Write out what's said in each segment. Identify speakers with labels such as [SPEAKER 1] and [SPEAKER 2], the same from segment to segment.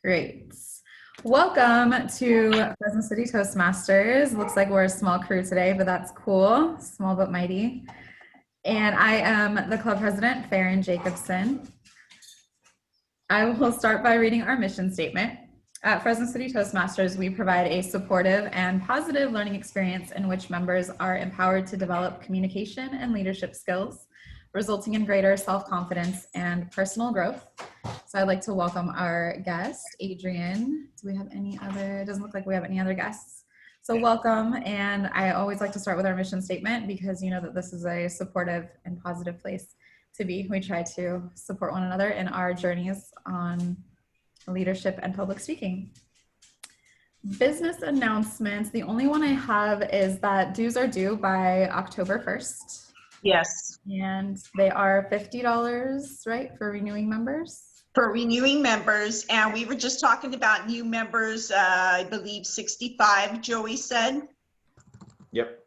[SPEAKER 1] Great. Welcome to Fresno City Toastmasters. Looks like we're a small crew today, but that's cool. Small but mighty. And I am the club president, Farron Jacobson. I will start by reading our mission statement. At Fresno City Toastmasters, we provide a supportive and positive learning experience in which members are empowered to develop communication and leadership skills, resulting in greater self-confidence and personal growth. So I'd like to welcome our guest, Adrian. Do we have any other? It doesn't look like we have any other guests. So welcome, and I always like to start with our mission statement because you know that this is a supportive and positive place to be. We try to support one another in our journeys on leadership and public speaking. Business announcements. The only one I have is that dues are due by October 1st.
[SPEAKER 2] Yes.
[SPEAKER 1] And they are $50, right, for renewing members?
[SPEAKER 2] For renewing members, and we were just talking about new members, I believe 65, Joey said.
[SPEAKER 3] Yep.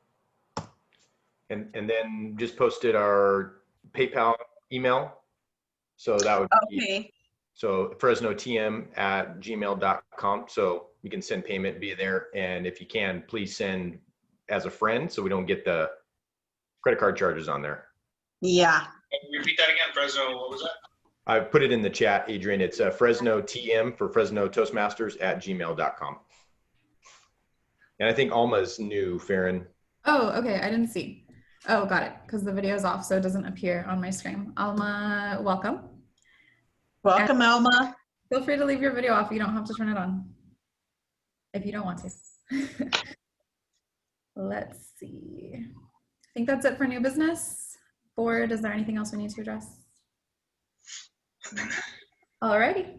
[SPEAKER 3] And then just posted our PayPal email. So that would be, so fresnotm@gmail.com. So you can send payment via there. And if you can, please send as a friend so we don't get the credit card charges on there.
[SPEAKER 2] Yeah.
[SPEAKER 4] Repeat that again, Fresno, what was that?
[SPEAKER 3] I put it in the chat, Adrian. It's FresnoTM for Fresno Toastmasters @gmail.com. And I think Alma's new, Farron.
[SPEAKER 1] Oh, okay. I didn't see. Oh, got it. Because the video is off, so it doesn't appear on my screen. Alma, welcome.
[SPEAKER 2] Welcome, and Alma.
[SPEAKER 1] Feel free to leave your video off. You don't have to turn it on if you don't want to. Let's see. I think that's it for new business. Board, is there anything else we need to address? Alrighty,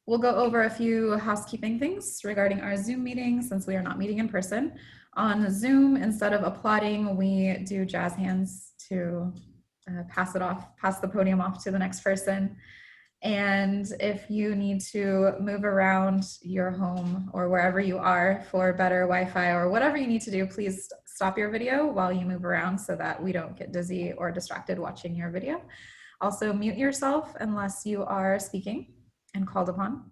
[SPEAKER 1] we'll go over a few housekeeping things regarding our Zoom meeting since we are not meeting in person. On Zoom, instead of applauding, we do jazz hands to pass the podium off to the next person. And if you need to move around your home or wherever you are for better Wi-Fi or whatever you need to do, please stop your video while you move around so that we don't get dizzy or distracted watching your video. Also, mute yourself unless you are speaking and called upon.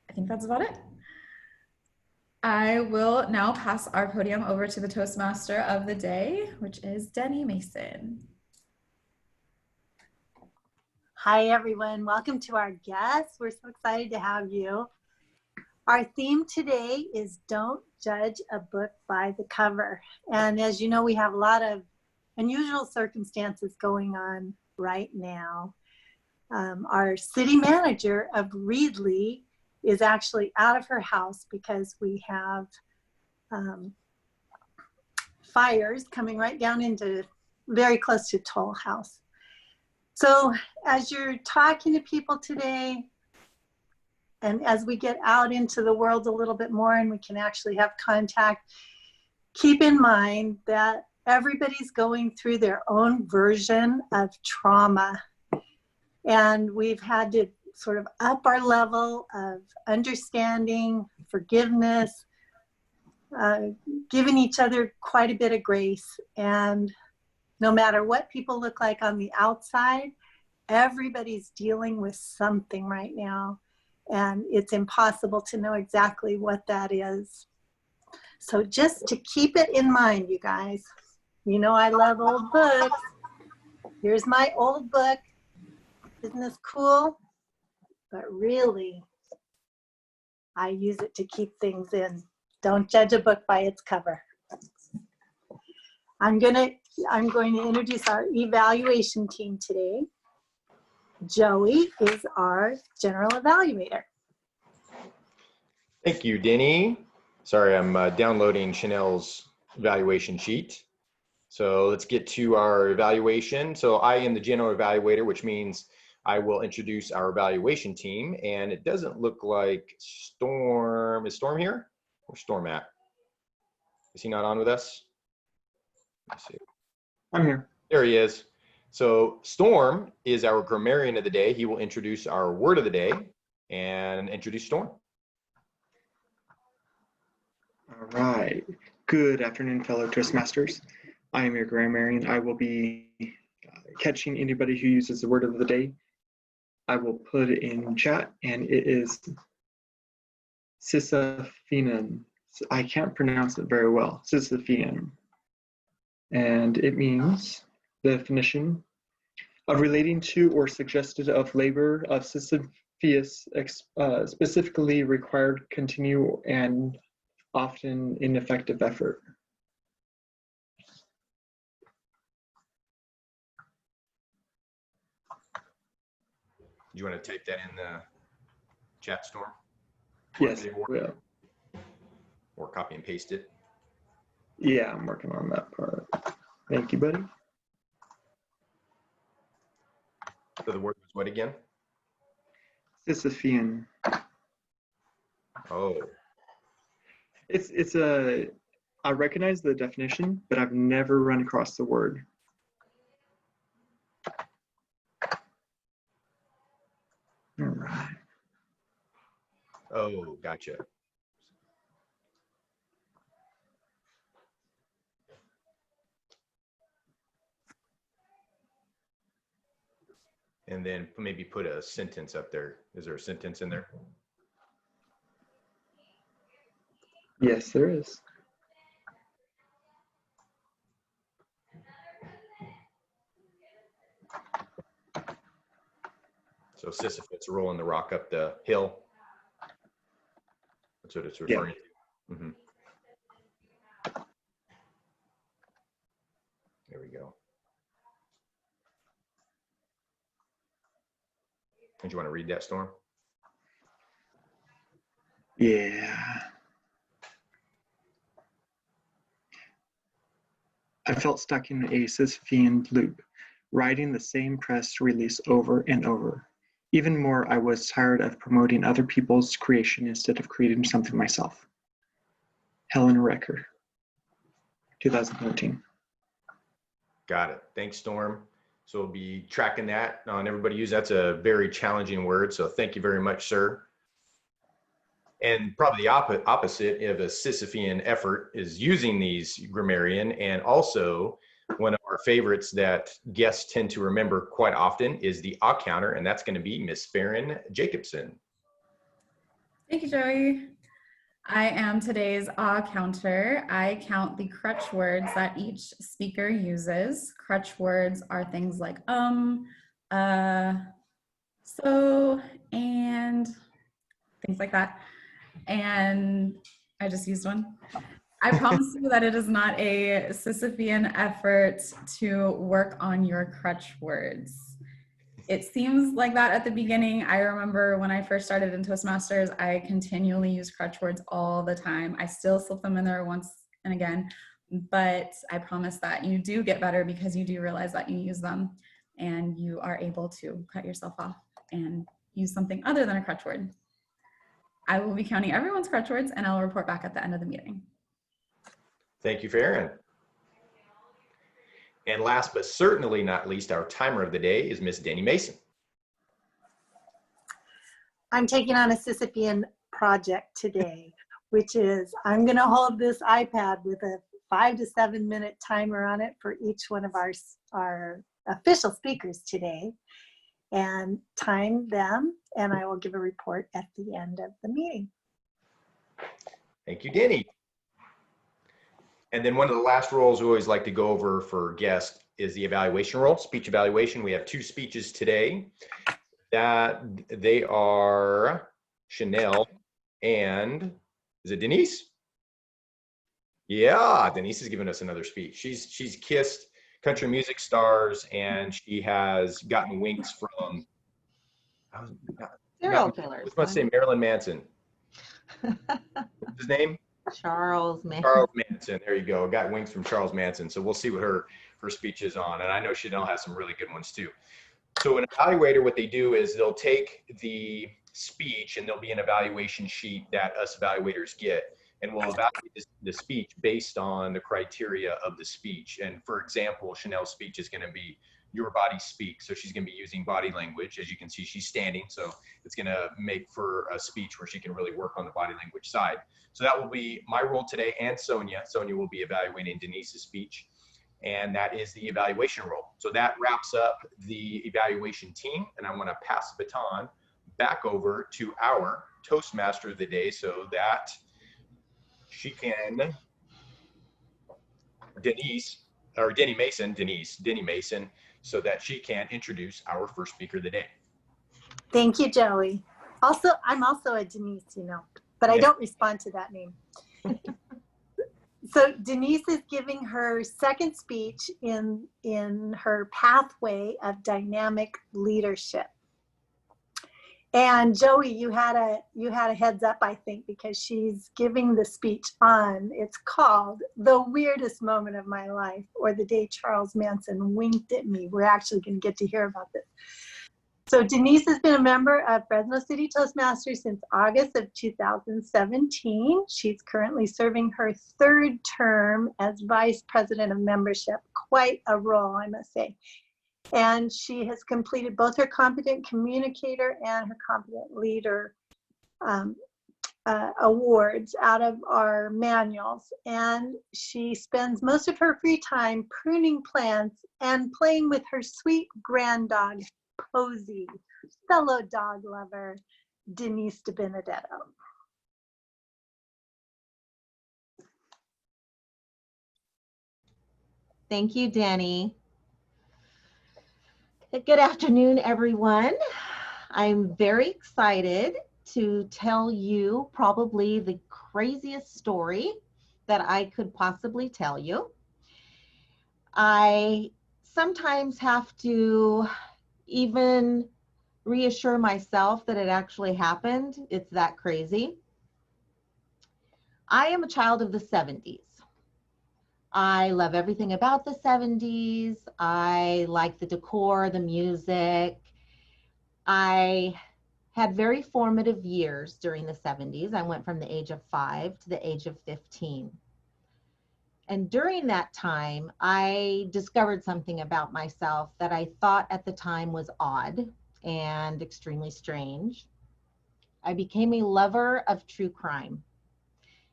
[SPEAKER 1] I think that's about it. I will now pass our podium over to the Toastmaster of the day, which is Denny Mason.
[SPEAKER 5] Hi, everyone. Welcome to our guests. We're so excited to have you. Our theme today is Don't Judge a Book by the Cover. And as you know, we have a lot of unusual circumstances going on right now. Our city manager of Reedley is actually out of her house because we have fires coming right down into very close to Toll House. So as you're talking to people today, and as we get out into the world a little bit more and we can actually have contact, keep in mind that everybody's going through their own version of trauma. And we've had to sort of up our level of understanding, forgiveness, giving each other quite a bit of grace. And no matter what people look like on the outside, everybody's dealing with something right now. And it's impossible to know exactly what that is. So just to keep it in mind, you guys. You know I love old books. Here's my old book. Isn't this cool? But really, I use it to keep things in. Don't judge a book by its cover. I'm going to introduce our evaluation team today. Joey is our general evaluator.
[SPEAKER 3] Thank you, Denny. Sorry, I'm downloading Chanel's evaluation sheet. So let's get to our evaluation. So I am the general evaluator, which means I will introduce our evaluation team. And it doesn't look like Storm, is Storm here? Where's Storm at? Is he not on with us? Let's see.
[SPEAKER 6] I'm here.
[SPEAKER 3] There he is. So Storm is our grammarian of the day. He will introduce our word of the day and introduce Storm.
[SPEAKER 6] All right. Good afternoon, fellow Toastmasters. I am your grammarian. I will be catching anybody who uses the word of the day I will put it in chat, and it is Sisyphean. I can't pronounce it very well. Sisyphean. And it means the definition of relating to or suggested of labor of Sisyphus, specifically required continual and often ineffective effort.
[SPEAKER 3] Do you want to type that in the chat, Storm?
[SPEAKER 6] Yes, well,
[SPEAKER 3] Or copy and paste it?
[SPEAKER 6] yeah, I'm working on that part. Thank you, buddy.
[SPEAKER 3] So the word was what again?
[SPEAKER 6] Sisyphean.
[SPEAKER 3] Oh,
[SPEAKER 6] I recognize the definition, but I've never run across the word. All right.
[SPEAKER 3] oh, gotcha. And then maybe put a sentence up there. Is there a sentence in there?
[SPEAKER 6] Yes, there is.
[SPEAKER 3] So Sisyphus rolling the rock up the hill. That's what it's referring to. Mm-hmm. There we go. Did you want to read that, Storm?
[SPEAKER 6] Yeah. I felt stuck in a Sisyphean loop, writing the same press release over and over. Even more, I was tired of promoting other people's creation instead of creating something myself. Helen Recker, 2013.
[SPEAKER 3] Got it. Thanks, Storm. So we'll be tracking that on everybody use. That's a very challenging word. So thank you very much, sir. And probably the opposite of a Sisyphean effort is using these grammarian. And also one of our favorites that guests tend to remember quite often is the counter, and that's going to be Miss Farron Jacobson.
[SPEAKER 1] Thank you, Joey. I am today's counter. I count the crutch words that each speaker uses. Crutch words are things like so, and things like that. And I just used one. I promise you that it is not a Sisyphean effort to work on your crutch words. It seems like that at the beginning. I remember when I first started in Toastmasters, I continually use crutch words all the time. I still slip them in there once and again, but I promise that you do get better because you do realize that you use them and you are able to cut yourself off and use something other than a crutch word. I will be counting everyone's crutch words and I'll report back at the end of the meeting.
[SPEAKER 3] Thank you, Farron. And last but certainly not least, our timer of the day is Miss Denny Mason.
[SPEAKER 5] I'm taking on a Sisyphean project today, which is I'm going to hold this iPad with a 5 to 7 minute timer on it for each one of our official speakers today and time them, and I will give a report at the end of the meeting.
[SPEAKER 3] Thank you, Denny. And then one of the last roles we always like to go over for guests is the evaluation role, speech evaluation. We have 2 speeches today that they are Chanell and is it Denise? Yeah, Denise is giving us another speech. She's kissed country music stars and she has gotten winks from
[SPEAKER 7] serial killers.
[SPEAKER 3] I was about to say Marilyn Manson. What's his name?
[SPEAKER 7] Charles Manson.
[SPEAKER 3] Charles Manson. There you go. Got winks from Charles Manson. So we'll see what her speech is on. And I know Chanel has some really good ones too. So an evaluator, what they do is they'll take the speech and there'll be an evaluation sheet that us evaluators get. And we'll evaluate the speech based on the criteria of the speech. And for example, Chanel's speech is going to be your body speaks. So she's going to be using body language. As you can see, she's standing. So it's going to make for a speech where she can really work on the body language side. So that will be my role today and Sonia. Sonia will be evaluating Denise's speech. and that is the evaluation role. So that wraps up the evaluation team, and I'm going to pass the baton back over to our Toastmaster of the day so that she can, Denny Mason, so that she can introduce our first speaker of the day.
[SPEAKER 5] Thank you, Joey. Also, I'm also a Denise, you know, but I don't respond to that name. So Denise is giving her second speech in her pathway of dynamic leadership. And Joey, you had a heads up, I think, because she's giving the speech on, it's called The Weirdest Moment of My Life, or The Day Charles Manson Winked at Me. We're actually going to get to hear about this. So Denise has been a member of Fresno City Toastmasters since August of 2017. She's currently serving her third term as Vice President of Membership. Quite a role, I must say. And she has completed both her Competent Communicator and her Competent Leader awards out of our manuals. And she spends most of her free time pruning plants and playing with her sweet grand dog, Posey, fellow dog lover, Denise DiBenedetto.
[SPEAKER 7] Thank you, Denny. Good afternoon, everyone. I'm very excited to tell you probably the craziest story that I could possibly tell you. I sometimes have to even reassure myself that it actually happened. It's that crazy. I am a child of the 70s. I love everything about the 70s. I like the decor, the music. I had very formative years during the 70s. I went from the age of 5 to the age of 15. And during that time, I discovered something about myself that I thought at the time was odd and extremely strange. I became a lover of true crime.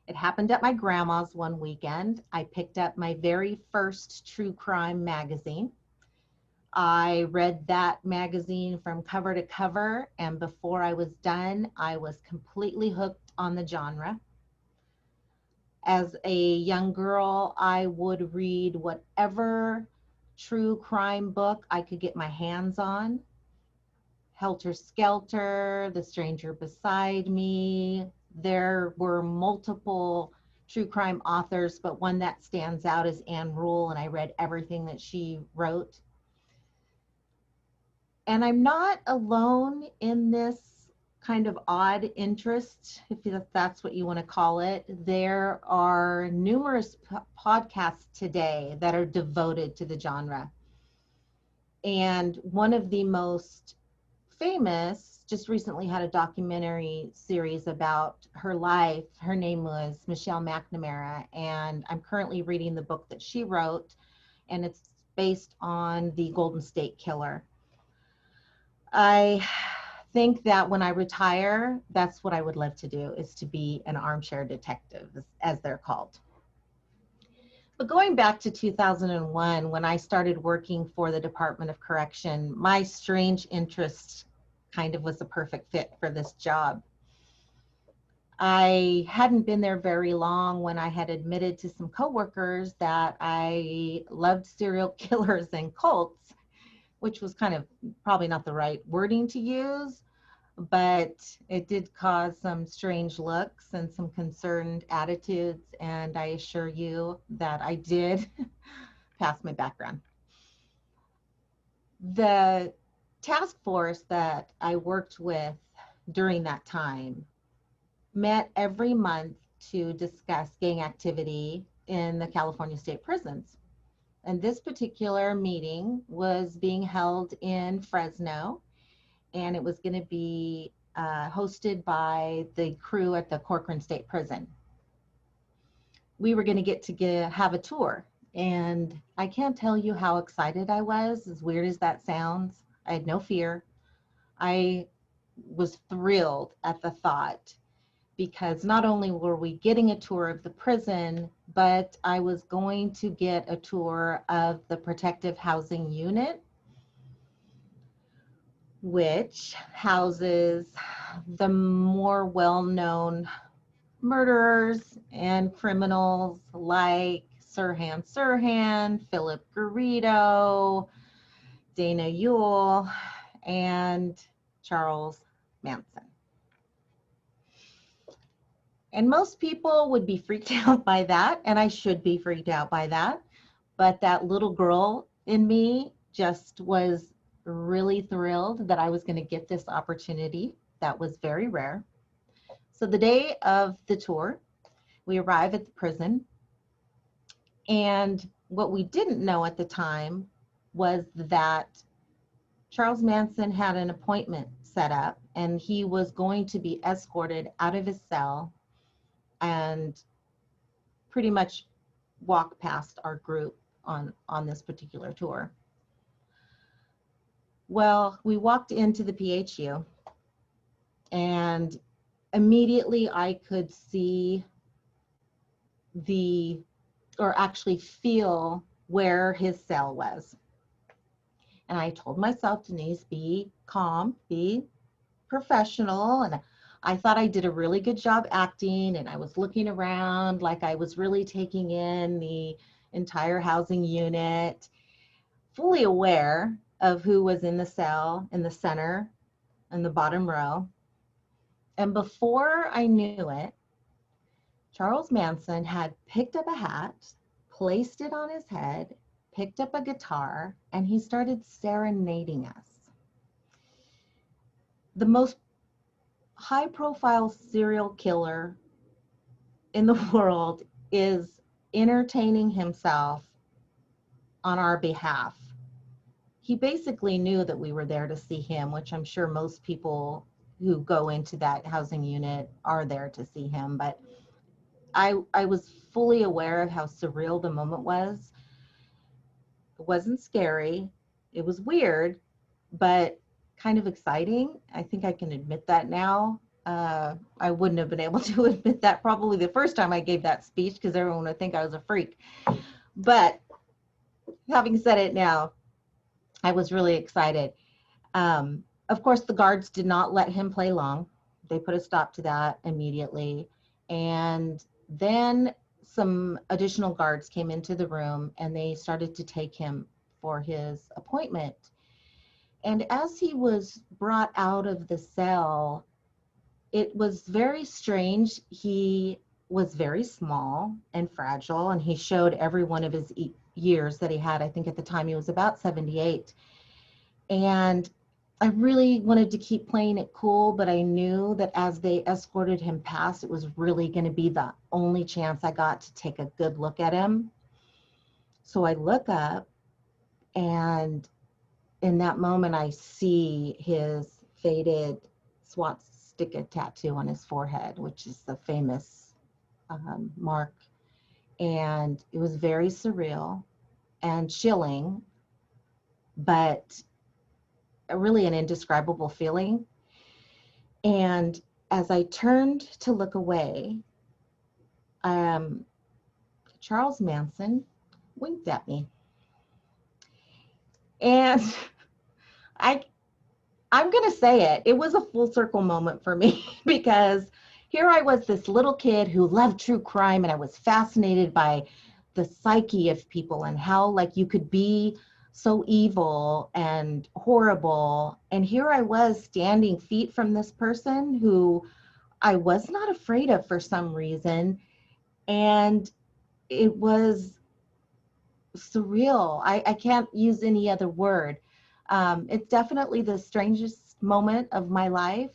[SPEAKER 7] It happened at my grandma's one weekend. I picked up my very first true crime magazine. I read that magazine from cover to cover, and before I was done, I was completely hooked on the genre. As a young girl, I would read whatever true crime book I could get my hands on. Helter Skelter, The Stranger Beside Me. There were multiple true crime authors, but one that stands out is Anne Rule, and I read everything that she wrote. And I'm not alone in this kind of odd interest, if that's what you want to call it. There are numerous podcasts today that are devoted to the genre. And one of the most famous just recently had a documentary series about her life. Her name was Michelle McNamara, and I'm currently reading the book that she wrote, and it's based on the Golden State Killer. I think that when I retire, that's what I would love to do, is to be an armchair detective, as they're called. But going back to 2001, when I started working for the Department of Correction, my strange interest kind of was the perfect fit for this job. I hadn't been there very long when I had admitted to some coworkers that I loved serial killers and cults, which was kind of probably not the right wording to use, but it did cause some strange looks and some concerned attitudes, and I assure you that I did pass my background. The task force that I worked with during that time met every month to discuss gang activity in the California state prisons. And this particular meeting was being held in Fresno, and it was going to be hosted by the crew at the Corcoran State Prison. We were going to get have a tour, and I can't tell you how excited I was, as weird as that sounds. I had no fear. I was thrilled at the thought, because not only were we getting a tour of the prison, but I was going to get a tour of the protective housing unit, which houses the more well-known murderers and criminals like Sirhan Sirhan, Philip Garrido, Dana Ewell, and Charles Manson. And most people would be freaked out by that, and I should be freaked out by that. But that little girl in me just was really thrilled that I was going to get this opportunity. That was very rare. So the day of the tour, we arrive at the prison. And what we didn't know at the time was that Charles Manson had an appointment set up, and he was going to be escorted out of his cell and pretty much walk past our group on this particular tour. Well, we walked into the PHU, and immediately I could see or actually feel where his cell was. And I told myself, Denise, be calm, be professional. And I thought I did a really good job acting, and I was looking around like I was really taking in the entire housing unit, fully aware of who was in the cell in the center and the bottom row. And before I knew it, Charles Manson had picked up a hat, placed it on his head, picked up a guitar, and he started serenading us. The most high-profile serial killer in the world is entertaining himself on our behalf. He basically knew that we were there to see him, which I'm sure most people who go into that housing unit are there to see him. But I was fully aware of how surreal the moment was. It wasn't scary. It was weird, but kind of exciting. I think I can admit that now. I wouldn't have been able to admit that probably the first time I gave that speech, because everyone would think I was a freak. But having said it now, I was really excited. Of course, the guards did not let him play long. They put a stop to that immediately. And then some additional guards came into the room, and they started to take him for his appointment. And as he was brought out of the cell, it was very strange. He was very small and fragile, and he showed every one of his years that he had. I think at the time he was about 78. And I really wanted to keep playing it cool, but I knew that as they escorted him past, it was really going to be the only chance I got to take a good look at him. So I look up, and in that moment, I see his faded swastika tattoo on his forehead, which is the famous mark. And it was very surreal and chilling, but really an indescribable feeling. And as I turned to look away, Charles Manson winked at me. And I'm going to say it was a full circle moment for me, because here I was, this little kid who loved true crime, and I was fascinated by the psyche of people and how like you could be so evil and horrible. And here I was standing feet from this person who I was not afraid of for some reason. And it was surreal. I can't use any other word. It's definitely the strangest moment of my life,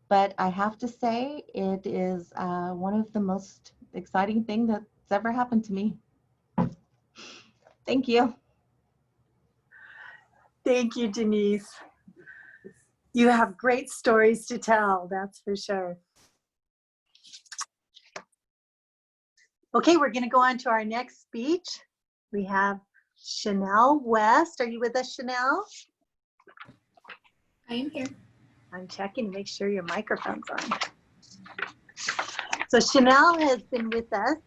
[SPEAKER 7] but I have to say it is one of the most exciting things that's ever happened to me. Thank you.
[SPEAKER 5] Thank you, Denise. You have great stories to tell, that's for sure. Okay, we're going to go on to our next speech. We have Chanell West. Are you with us, Chanell?
[SPEAKER 1] I am here.
[SPEAKER 5] I'm checking to make sure your microphone's on. So Chanell has been with us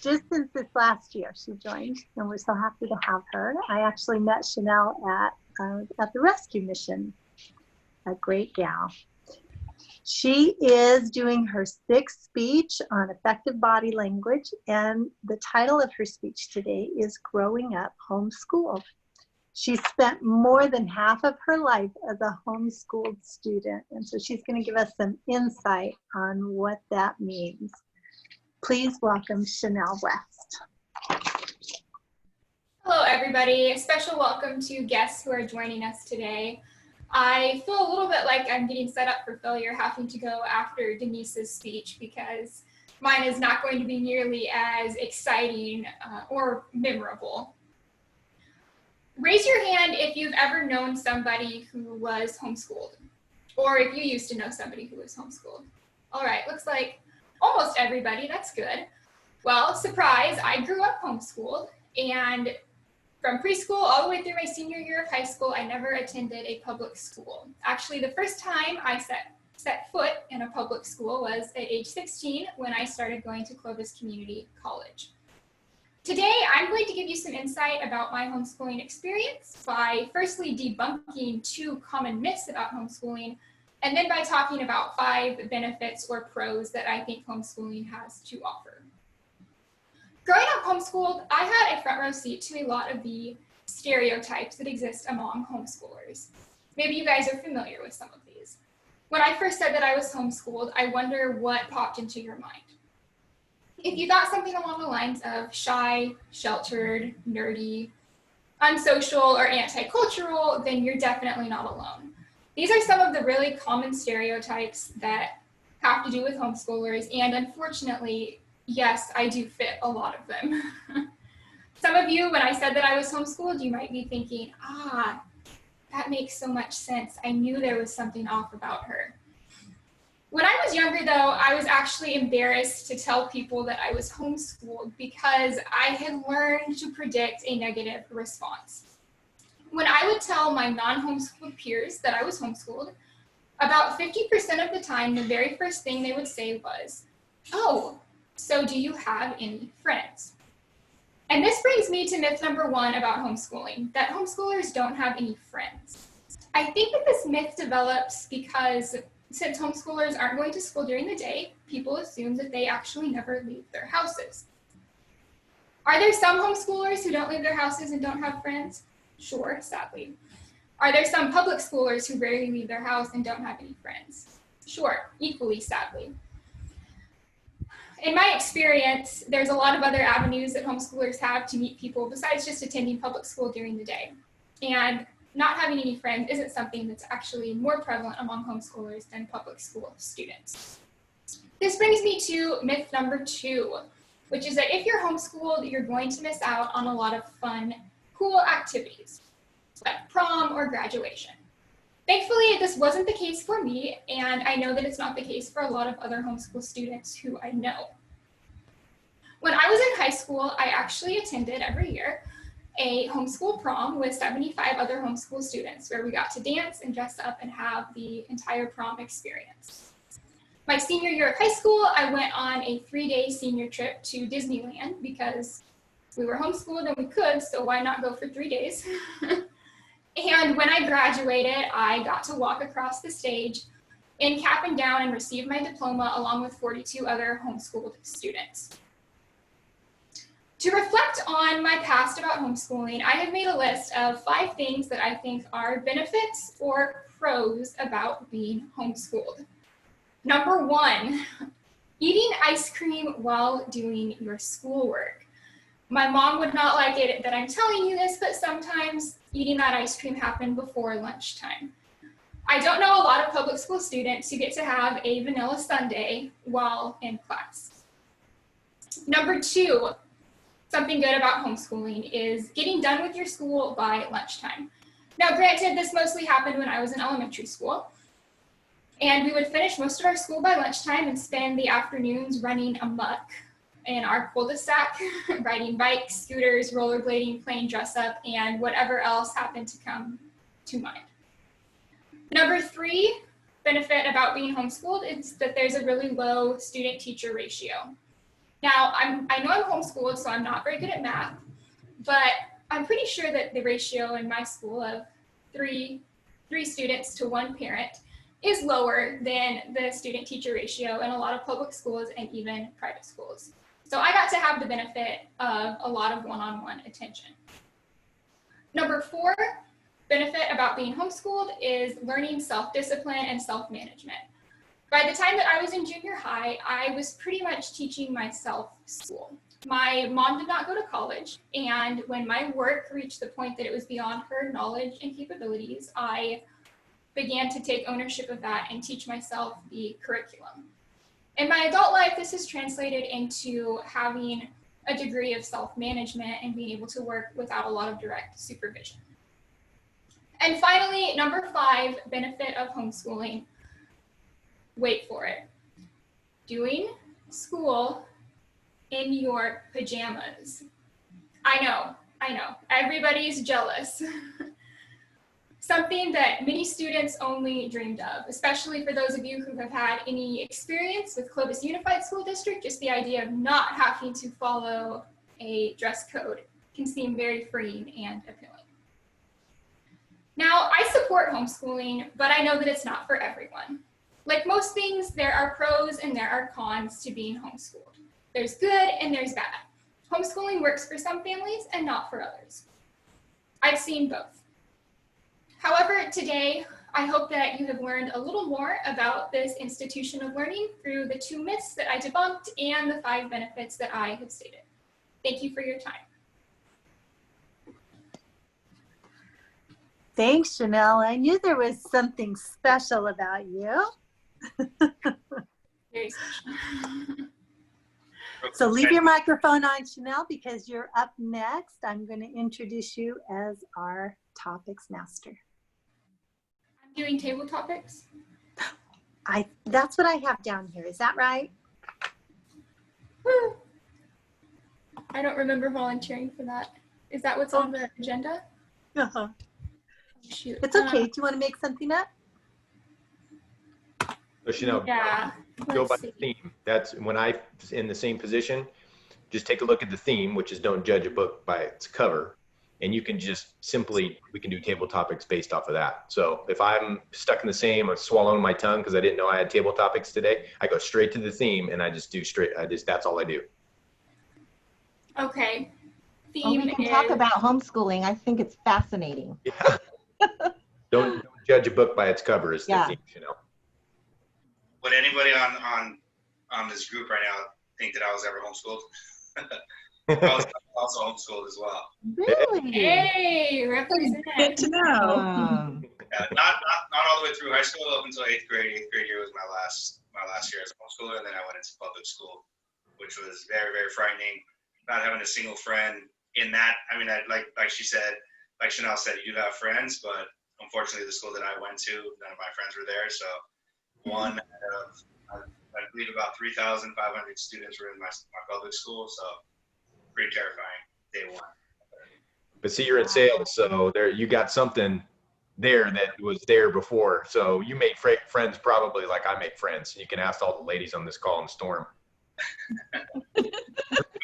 [SPEAKER 5] just since this last year she joined, and we're so happy to have her. I actually met Chanell at the rescue mission. A great gal. She is doing her 6th speech on effective body language, and the title of her speech today is Growing Up Homeschooled. She spent more than half of her life as a homeschooled student, and so she's going to give us some insight on what that means. Please welcome Chanell West.
[SPEAKER 8] Hello, everybody. A special welcome to guests who are joining us today. I feel a little bit like I'm getting set up for failure having to go after Denise's speech because mine is not going to be nearly as exciting or memorable. Raise your hand if you've ever known somebody who was homeschooled, or if you used to know somebody who was homeschooled. All right, looks like almost everybody. That's good. Well, surprise, I grew up homeschooled, and from preschool all the way through my senior year of high school, I never attended a public school. Actually, the first time I set foot in a public school was at age 16 when I started going to Clovis Community College. Today, I'm going to give you some insight about my homeschooling experience by firstly debunking 2 common myths about homeschooling, and then by talking about 5 benefits or pros that I think homeschooling has to offer. Growing up homeschooled, I had a front row seat to a lot of the stereotypes that exist among homeschoolers. Maybe you guys are familiar with some of these. When I first said that I was homeschooled, I wonder what popped into your mind. If you thought something along the lines of shy, sheltered, nerdy, unsocial, or anti-cultural, then you're definitely not alone. These are some of the really common stereotypes that have to do with homeschoolers, and unfortunately, yes, I do fit a lot of them. Some of you, when I said that I was homeschooled, you might be thinking, that makes so much sense. I knew there was something off about her. When I was younger, though, I was actually embarrassed to tell people that I was homeschooled because I had learned to predict a negative response. When I would tell my non-homeschooled peers that I was homeschooled, about 50% of the time, the very first thing they would say was, "Oh, so do you have any friends?" And this brings me to myth number 1 about homeschooling, that homeschoolers don't have any friends. I think that this myth develops because since homeschoolers aren't going to school during the day, people assume that they actually never leave their houses. Are there some homeschoolers who don't leave their houses and don't have friends? Sure, sadly. Are there some public schoolers who rarely leave their house and don't have any friends? Sure, equally sadly. In my experience, there's a lot of other avenues that homeschoolers have to meet people besides just attending public school during the day. And not having any friends isn't something that's actually more prevalent among homeschoolers than public school students. This brings me to myth number 2, which is that if you're homeschooled, you're going to miss out on a lot of fun, cool activities, like prom or graduation. Thankfully, this wasn't the case for me, and I know that it's not the case for a lot of other homeschool students who I know. When I was in high school, I actually attended every year a homeschool prom with 75 other homeschool students where we got to dance and dress up and have the entire prom experience. My senior year of high school, I went on a 3-day senior trip to Disneyland because we were homeschooled and we could, so why not go for 3 days? And when I graduated, I got to walk across the stage in cap and gown and receive my diploma along with 42 other homeschooled students. To reflect on my past about homeschooling, I have made a list of 5 things that I think are benefits or pros about being homeschooled. Number 1, eating ice cream while doing your schoolwork. My mom would not like it that I'm telling you this, but sometimes eating that ice cream happened before lunchtime. I don't know a lot of public school students who get to have a vanilla sundae while in class. Number 2, something good about homeschooling is getting done with your school by lunchtime. Now, granted, this mostly happened when I was in elementary school, and we would finish most of our school by lunchtime and spend the afternoons running amok in our cul-de-sac, riding bikes, scooters, rollerblading, playing dress up, and whatever else happened to come to mind. Number 3 benefit about being homeschooled is that there's a really low student-teacher ratio. Now, I know I'm homeschooled, so I'm not very good at math, but I'm pretty sure that the ratio in my school of three students to one parent is lower than the student-teacher ratio in a lot of public schools and even private schools. So I got to have the benefit of a lot of one-on-one attention. Number 4 benefit about being homeschooled is learning self-discipline and self-management. By the time that I was in junior high, I was pretty much teaching myself school. My mom did not go to college, and when my work reached the point that it was beyond her knowledge and capabilities, I began to take ownership of that and teach myself the curriculum. In my adult life, this has translated into having a degree of self-management and being able to work without a lot of direct supervision. And finally, number 5 benefit of homeschooling, wait for it, doing school in your pajamas. I know, everybody's jealous. Something that many students only dreamed of, especially for those of you who have had any experience with Clovis Unified School District. Just the idea of not having to follow a dress code can seem very freeing and appealing. Now, I support homeschooling, but I know that it's not for everyone. Like most things, there are pros and there are cons to being homeschooled. There's good and there's bad. Homeschooling works for some families and not for others. I've seen both. However, today, I hope that you have learned a little more about this institution of learning through the 2 myths that I debunked and the 5 benefits that I have stated. Thank you for your time.
[SPEAKER 5] Thanks, Chanel. I knew there was something special about you.
[SPEAKER 8] Very special.
[SPEAKER 5] So leave your microphone on, Chanel, because you're up next. I'm going to introduce you as our topics master.
[SPEAKER 8] I'm doing table topics.
[SPEAKER 5] That's what I have down here. Is that right?
[SPEAKER 8] Woo. I don't remember volunteering for that. Is that what's on the agenda?
[SPEAKER 5] Uh-huh.
[SPEAKER 8] Shoot.
[SPEAKER 5] It's okay. Do you want to make something up?
[SPEAKER 3] So Chanel,
[SPEAKER 8] Yeah.
[SPEAKER 3] go by
[SPEAKER 8] Let's
[SPEAKER 3] the
[SPEAKER 8] see.
[SPEAKER 3] theme. That's when I'm in the same position. Just take a look at the theme, which is don't judge a book by its cover. And you can just simply, we can do table topics based off of that. So if I'm stuck in the same or swallowing my tongue because I didn't know I had table topics today, I go straight to the theme and I just do that's all I do.
[SPEAKER 8] Okay.
[SPEAKER 7] Oh,
[SPEAKER 8] Theme
[SPEAKER 7] we can talk
[SPEAKER 8] is-
[SPEAKER 7] about homeschooling. I think it's fascinating.
[SPEAKER 3] Yeah. Don't judge a book by its cover is the
[SPEAKER 7] Yeah.
[SPEAKER 3] theme, you know.
[SPEAKER 4] Would anybody on this group right now think that I was ever homeschooled? I was also homeschooled as well.
[SPEAKER 7] Really?
[SPEAKER 8] Hey, represent.
[SPEAKER 2] Good to know.
[SPEAKER 4] Not all the way through high school up until 8th grade. 8th grade year was my last year as a homeschooler, and then I went into public school, which was very, very frightening. Not having a single friend in that. I mean, like she said, like Chanel said, you do have friends, but unfortunately, the school that I went to, none of my friends were there. So one out of, I believe about 3,500 students were in my public school. So pretty terrifying day one.
[SPEAKER 3] But see, you're in sales, so there you got something there that was there before. So you made friends probably like I make friends. You can ask all the ladies on this call in Storm.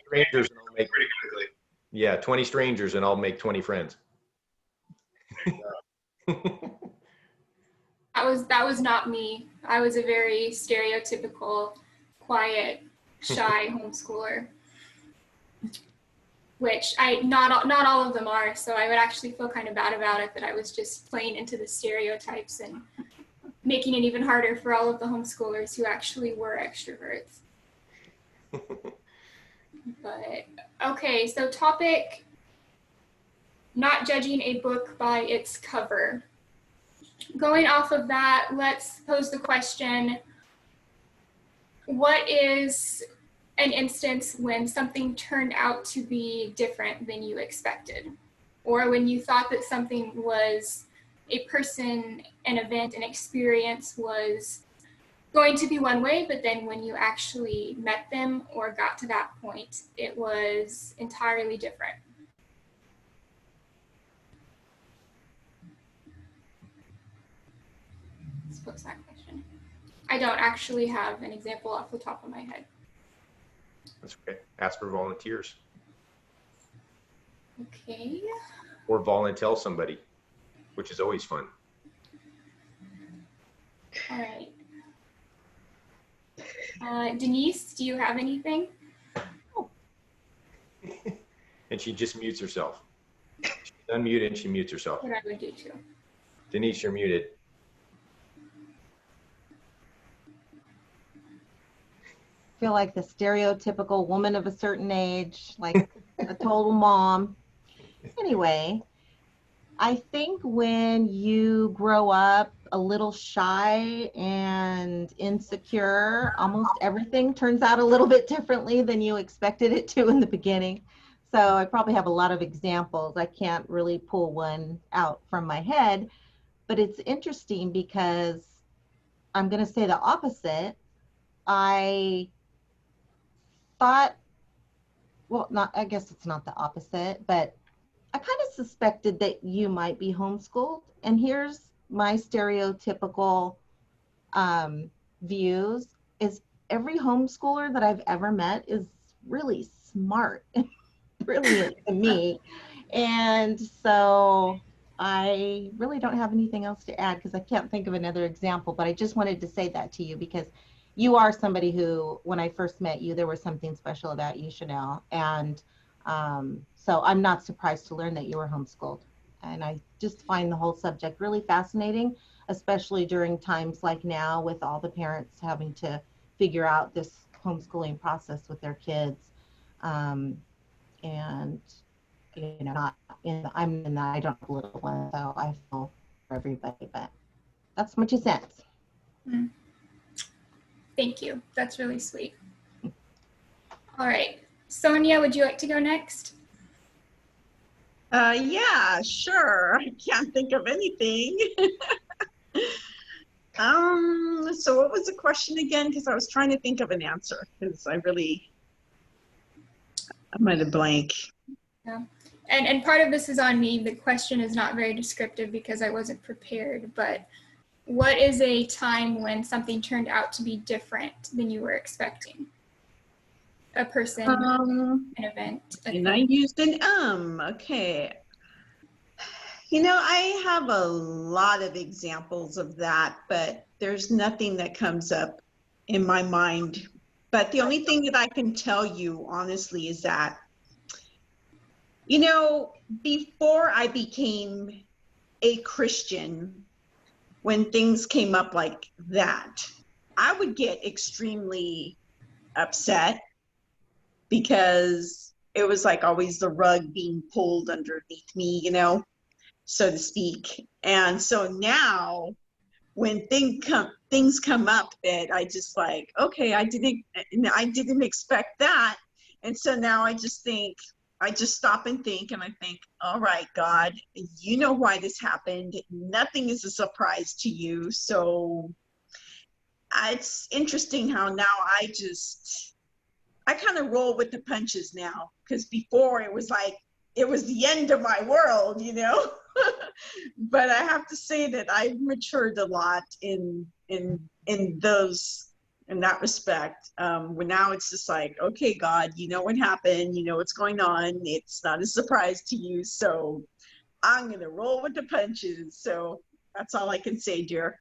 [SPEAKER 3] Strangers and I'll make,
[SPEAKER 4] Pretty quickly.
[SPEAKER 3] yeah, 20 strangers and I'll make 20 friends.
[SPEAKER 8] That was not me. I was a very stereotypical, quiet, shy homeschooler, which not all of them are. So I would actually feel kind of bad about it that I was just playing into the stereotypes and making it even harder for all of the homeschoolers who actually were extroverts. But okay, so topic, not judging a book by its cover. Going off of that, let's pose the question, what is an instance when something turned out to be different than you expected? Or when you thought that something was a person, an event, an experience was going to be one way, but then when you actually met them or got to that point, it was entirely different. Let's pose that question. I don't actually have an example off the top of my head.
[SPEAKER 3] That's okay. Ask for volunteers
[SPEAKER 8] Okay.
[SPEAKER 3] or volunteer somebody, which is always fun.
[SPEAKER 8] All right. Denise, do you have anything?
[SPEAKER 3] And she just mutes herself. She's unmuted and she mutes herself.
[SPEAKER 8] What I would do too.
[SPEAKER 3] Denise, you're muted.
[SPEAKER 7] Feel like the stereotypical woman of a certain age, like a total mom. Anyway, I think when you grow up a little shy and insecure, almost everything turns out a little bit differently than you expected it to in the beginning. So I probably have a lot of examples. I can't really pull one out from my head, but it's interesting because I'm going to say the opposite. I thought, well, I guess it's not the opposite, but I kind of suspected that you might be homeschooled. And here's my stereotypical views is every homeschooler that I've ever met is really smart and brilliant to me. And so I really don't have anything else to add because I can't think of another example, but I just wanted to say that to you because you are somebody who, when I first met you, there was something special about you, Chanell. And so I'm not surprised to learn that you were homeschooled. And I just find the whole subject really fascinating, especially during times like now with all the parents having to figure out this homeschooling process with their kids. And, you know, I'm in that, I don't have a little one, so I feel for everybody, but that's my 2 cents.
[SPEAKER 8] Mm. Thank you. That's really sweet. All right. Sonia, would you like to go next?
[SPEAKER 2] Yeah, sure. I can't think of anything. So what was the question again? Because I was trying to think of an answer because I'm at a blank.
[SPEAKER 8] Yeah. And part of this is on me. The question is not very descriptive because I wasn't prepared, but what is a time when something turned out to be different than you were expecting? A person, an event.
[SPEAKER 2] And I used an okay. You know, I have a lot of examples of that, but there's nothing that comes up in my mind. But the only thing that I can tell you honestly is that, you know, before I became a Christian, when things came up like that, I would get extremely upset because it was like always the rug being pulled underneath me, you know, so to speak. And so now when things come up that I just like, okay, I didn't expect that. And so now I just stop and think, and I think, all right, God, you know why this happened. Nothing is a surprise to you. So it's interesting how now I kind of roll with the punches now, because before it was like, it was the end of my world, you know? But I have to say that I've matured a lot in that respect. When now it's just like, okay, God, you know what happened, you know what's going on. It's not a surprise to you. So I'm going to roll with the punches. So that's all I can say, dear.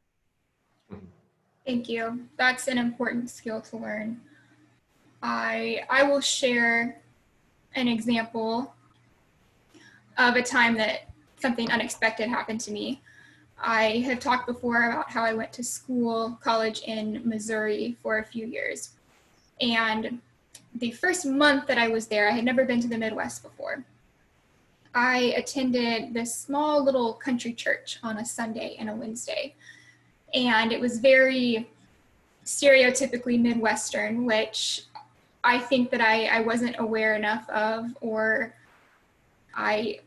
[SPEAKER 8] Thank you. That's an important skill to learn. I will share an example of a time that something unexpected happened to me. I have talked before about how I went to college in Missouri for a few years. And the first month that I was there, I had never been to the Midwest before. I attended this small little country church on a Sunday and a Wednesday. And it was very stereotypically Midwestern, which I think that I wasn't aware enough of, or I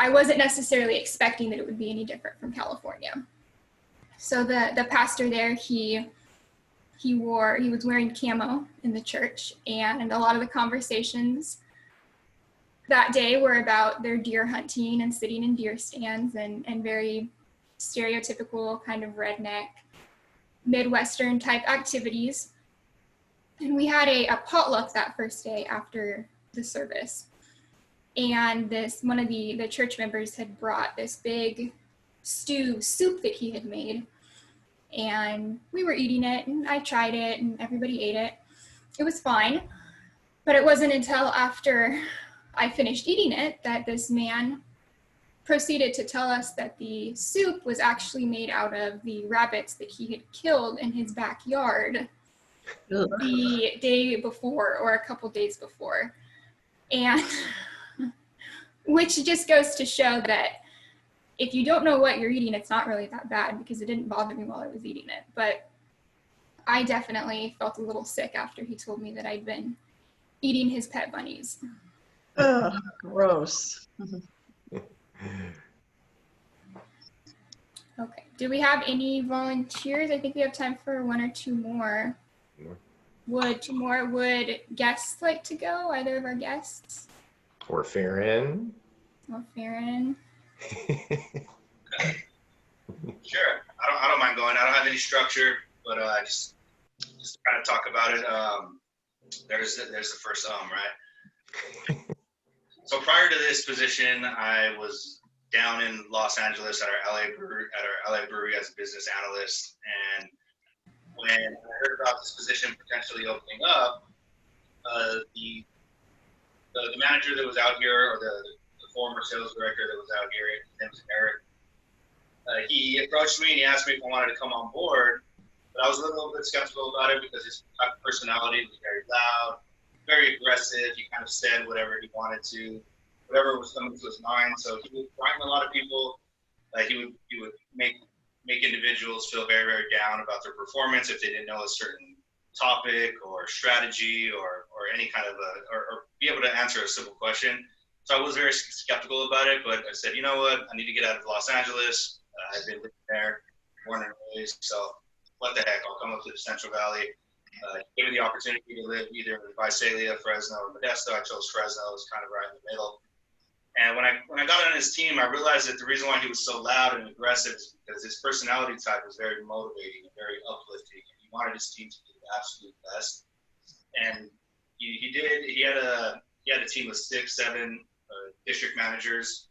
[SPEAKER 8] wasn't necessarily expecting that it would be any different from California. So the pastor there, he was wearing camo in the church, and a lot of the conversations that day were about their deer hunting and sitting in deer stands and very stereotypical kind of redneck Midwestern type activities. And we had a potluck that first day after the service. And one of the church members had brought this big soup that he had made. And we were eating it, and I tried it, and everybody ate it. It was fine. But it wasn't until after I finished eating it that this man proceeded to tell us that the soup was actually made out of the rabbits that he had killed in his backyard the day before, or a couple days before. And which just goes to show that if you don't know what you're eating, it's not really that bad, because it didn't bother me while I was eating it. But I definitely felt a little sick after he told me that I'd been eating his pet bunnies.
[SPEAKER 2] Ugh, gross.
[SPEAKER 8] Okay, do we have any volunteers? I think we have time for one or two more. Would guests like to go? Either of our guests?
[SPEAKER 3] Or Farron.
[SPEAKER 8] Or Farron?
[SPEAKER 4] Sure, I don't mind going. I don't have any structure, but just kind of talk about it. There's the first right? So prior to this position, I was down in Los Angeles at our LA brewery as a business analyst. And when I heard about this position potentially opening up, the manager that was out here, or the former sales director that was out here, his name was Eric, he approached me and he asked me if I wanted to come on board. But I was a little bit skeptical about it because his type of personality was very loud, very aggressive. He kind of said whatever he wanted to, whatever was coming to his mind. So he would frighten a lot of people. He would make individuals feel very, very down about their performance if they didn't know a certain topic or strategy or any kind of or be able to answer a simple question. So I was very skeptical about it, but I said, you know what? I need to get out of Los Angeles. I've been living there, born and raised. So what the heck? I'll come up to the Central Valley. Give me the opportunity to live either in Visalia, Fresno, or Modesto. I chose Fresno. It was kind of right in the middle. And when I got on his team, I realized that the reason why he was so loud and aggressive is because his personality type was very motivating and very uplifting. And he wanted his team to do the absolute best. And he did. He had a team of 6, 7 district managers,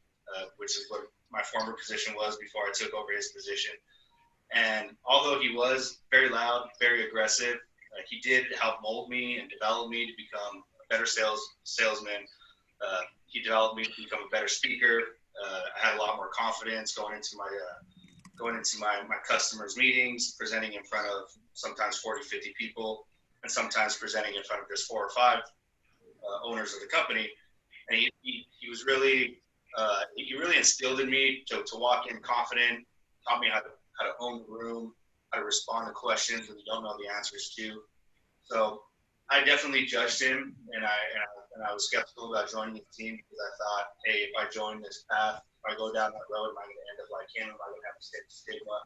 [SPEAKER 4] which is what my former position was before I took over his position. And although he was very loud, very aggressive, he did help mold me and develop me to become a better salesman. He developed me to become a better speaker. I had a lot more confidence going into my customers' meetings, presenting in front of sometimes 40, 50 people, and sometimes presenting in front of just 4 or 5 owners of the company. And he was really he really instilled in me to walk in confident, taught me how to own the room, how to respond to questions when you don't know the answers to. So I definitely judged him, and I was skeptical about joining the team because I thought, hey, if I join this path, if I go down that road, am I going to end up like him? Am I going to have the stigma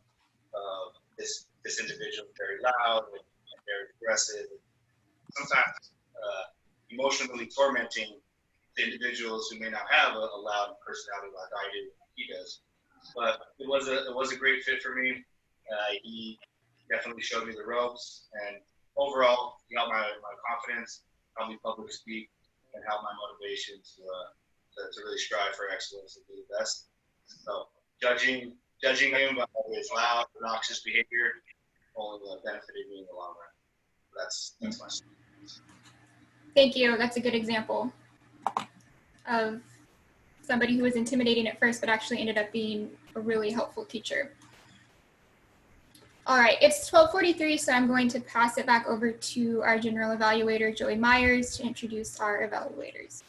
[SPEAKER 4] of this individual very loud and very aggressive, sometimes emotionally tormenting the individuals who may not have a loud personality like I do, he does. But it was a great fit for me. He definitely showed me the ropes, and overall, he helped my confidence, helped me public speak, and helped my motivation to really strive for excellence and do the best. So judging him by his loud, obnoxious behavior only benefited me in the long run. That's my story.
[SPEAKER 8] Thank you. That's a good example of somebody who was intimidating at first, but actually ended up being a really helpful teacher. All right, it's 12:43, so I'm going to pass it back over to our general evaluator, Joey Myers, to introduce our evaluators.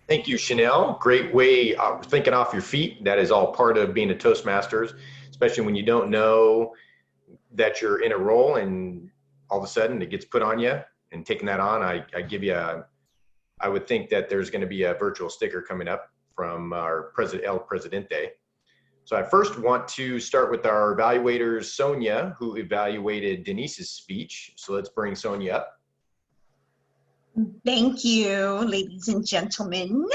[SPEAKER 3] Thank you, Chanell. Great way of thinking off your feet. That is all part of being a Toastmasters, especially when you don't know that you're in a role and all of a sudden it gets put on you. And taking that on, I give you I would think that there's going to be a virtual sticker coming up from our El Presidente. So I first want to start with our evaluators, Sonia, who evaluated Denise's speech. So let's bring Sonia up.
[SPEAKER 2] Thank you, ladies and gentlemen.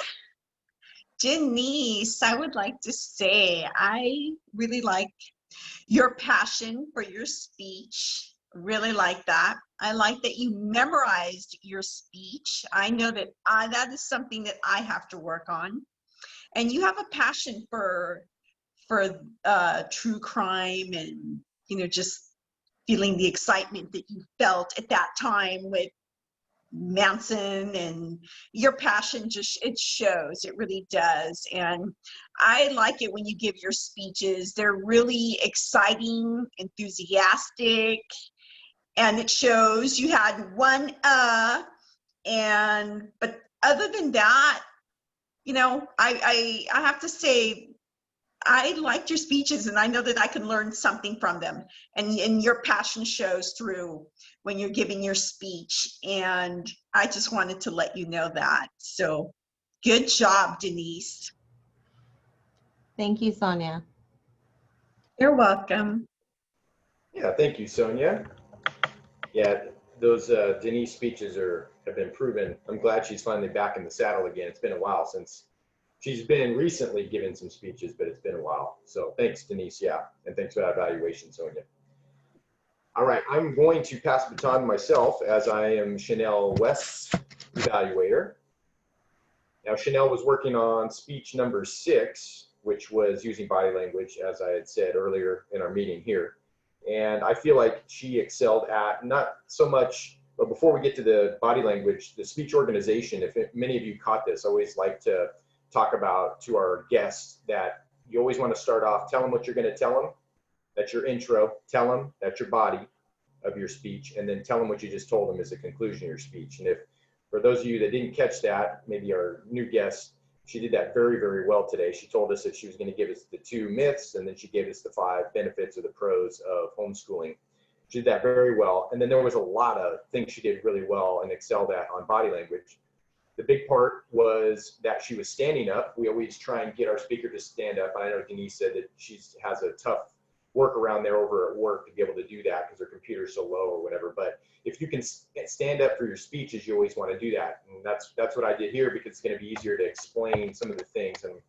[SPEAKER 2] Denise, I would like to say I really like your passion for your speech. Really like that. I like that you memorized your speech. I know that that is something that I have to work on. And you have a passion for true crime, and just feeling the excitement that you felt at that time with Manson, and your passion it shows, it really does. And I like it when you give your speeches. They're really exciting, enthusiastic, and it shows. You had one but other than that, I have to say, I liked your speeches, and I know that I can learn something from them. And your passion shows through when you're giving your speech. And I just wanted to let you know that. So good job, Denise.
[SPEAKER 7] Thank you, Sonia.
[SPEAKER 2] You're welcome.
[SPEAKER 3] Yeah, thank you, Sonia. Yeah, those Denise speeches have been proven. I'm glad she's finally back in the saddle again. It's been a while since she's been recently giving some speeches, but it's been a while. So thanks, Denise. Yeah, and thanks for that evaluation, Sonia. All right, I'm going to pass the baton myself, as I am Chanell West's evaluator. Now, Chanell was working on speech number 6, which was using body language, as I had said earlier in our meeting here. And I feel like she excelled at not so much, but before we get to the body language, the speech organization. Many of you caught this, I always like to talk about to our guests that you always want to start off, tell them what you're going to tell them. That's your intro. Tell them that's your body of your speech, and then tell them what you just told them is the conclusion of your speech. And if, for those of you that didn't catch that, maybe our new guest, she did that very, very well today. She told us that she was going to give us the 2 myths, and then she gave us the 5 benefits or the pros of homeschooling. She did that very well. And then there was a lot of things she did really well and excelled at on body language. The big part was that she was standing up. We always try and get our speaker to stand up. I know Denise said that she has a tough workaround there over at work to be able to do that because her computer is so low or whatever. But if you can stand up for your speeches, you always want to do that. And that's what I did here, because it's going to be easier to explain some of the things. I'm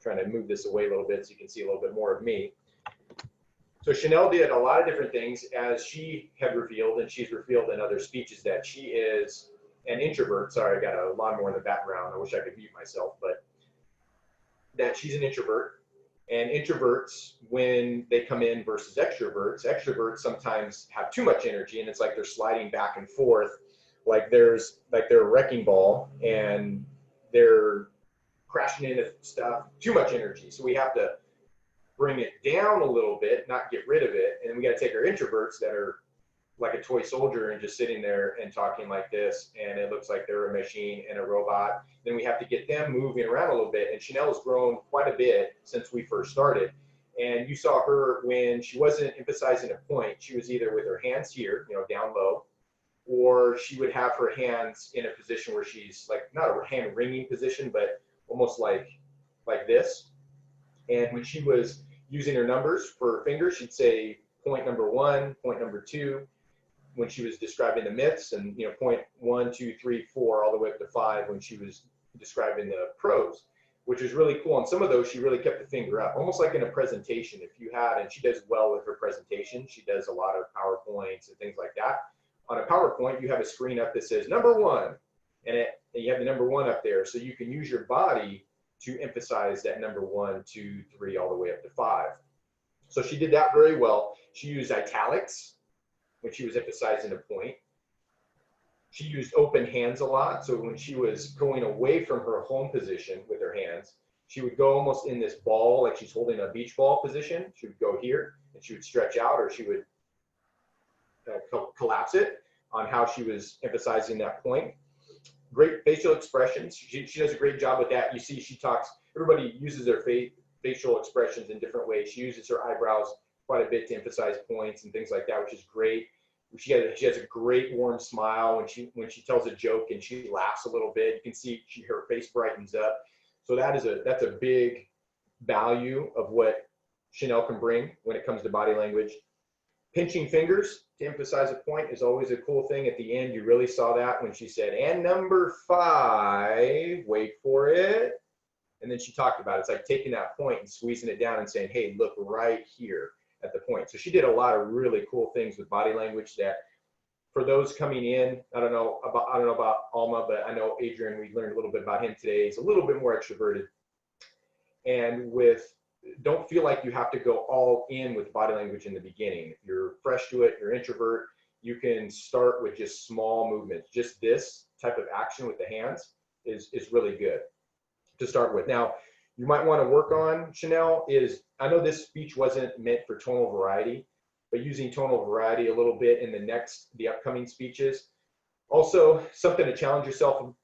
[SPEAKER 3] trying to move this away a little bit so you can see a little bit more of me. So Chanell did a lot of different things, as she had revealed, and she's revealed in other speeches, that she is an introvert. Sorry, I got a lawnmower in the background. I wish I could mute myself, but that she's an introvert. And introverts, when they come in versus extroverts sometimes have too much energy, and it's like they're sliding back and forth, like they're a wrecking ball, and they're crashing into stuff, too much energy. So we have to bring it down a little bit, not get rid of it. And we got to take our introverts that are like a toy soldier and just sitting there and talking like this, and it looks like they're a machine and a robot. Then we have to get them moving around a little bit. And Chanell has grown quite a bit since we first started. And you saw her when she wasn't emphasizing a point. She was either with her hands here, down low, or she would have her hands in a position where she's like, not a hand wringing position, but almost like this. And when she was using her numbers for her fingers, she'd say point number 1, point number 2. When she was describing the myths, and point 1, 2, 3, 4, all the way up to 5 when she was describing the pros, which is really cool. And some of those she really kept the finger up, almost like in a presentation. If you had, and she does well with her presentation, she does a lot of PowerPoints and things like that. On a PowerPoint, you have a screen up that says number 1, and you have the number 1 up there, so you can use your body to emphasize that number 1, 2, 3, all the way up to 5. So she did that very well. She used italics when she was emphasizing a point. She used open hands a lot. So when she was going away from her home position with her hands, she would go almost in this ball, like she's holding a beach ball position. She would go here, and she would stretch out, or she would collapse it on how she was emphasizing that point. Great facial expressions. She does a great job with that. You see, she talks, everybody uses their facial expressions in different ways. She uses her eyebrows quite a bit to emphasize points and things like that, which is great. She has a great warm smile when she tells a joke and she laughs a little bit. You can see her face brightens up. So that's a big value of what Chanell can bring when it comes to body language. Pinching fingers to emphasize a point is always a cool thing. At the end, you really saw that when she said, and number 5, wait for it. And then she talked about it. It's like taking that point and squeezing it down and saying, hey, look right here. at the point. So she did a lot of really cool things with body language that, for those coming in, I don't know about Alma, but I know Adrian, we learned a little bit about him today. He's a little bit more extroverted. And don't feel like you have to go all in with body language in the beginning. If you're fresh to it, you're introvert, you can start with just small movements. Just this type of action with the hands is really good to start with. Now, you might want to work on, Chanel, I know this speech wasn't meant for tonal variety, but using tonal variety a little bit in the upcoming speeches. Also, something to challenge yourself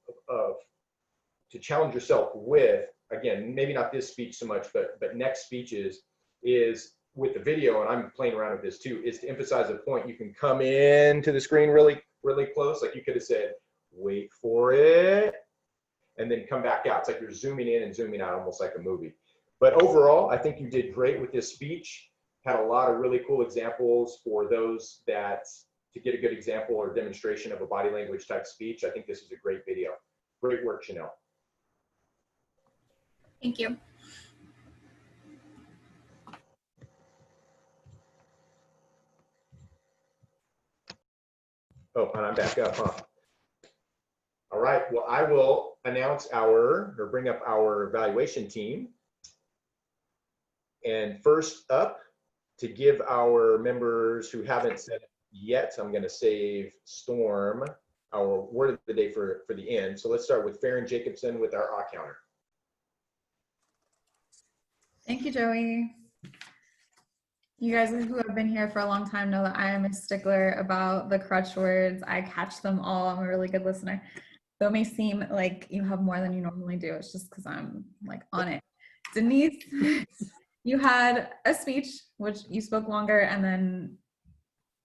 [SPEAKER 3] with, again, maybe not this speech so much, but next speeches, is with the video, and I'm playing around with this too, is to emphasize a point. You can come into the screen really, really close. Like you could have said, wait for it, and then come back out. It's like you're zooming in and zooming out, almost like a movie. But overall, I think you did great with this speech. Had a lot of really cool examples for those to get a good example or demonstration of a body language type speech. I think this is a great video. Great work, Chanel.
[SPEAKER 8] Thank you.
[SPEAKER 3] Oh, and I'm back up, huh? All right, well, I will bring up our evaluation team. And first up, to give our members who haven't said it yet, I'm going to save Storm, our word of the day, for the end. So let's start with Farron Jacobson with our counter.
[SPEAKER 1] Thank you, Joey. You guys who have been here for a long time know that I am a stickler about the crutch words. I catch them all. I'm a really good listener. So it may seem like you have more than you normally do. It's just because I'm like on it. Denise, you had a speech, which you spoke longer, and then,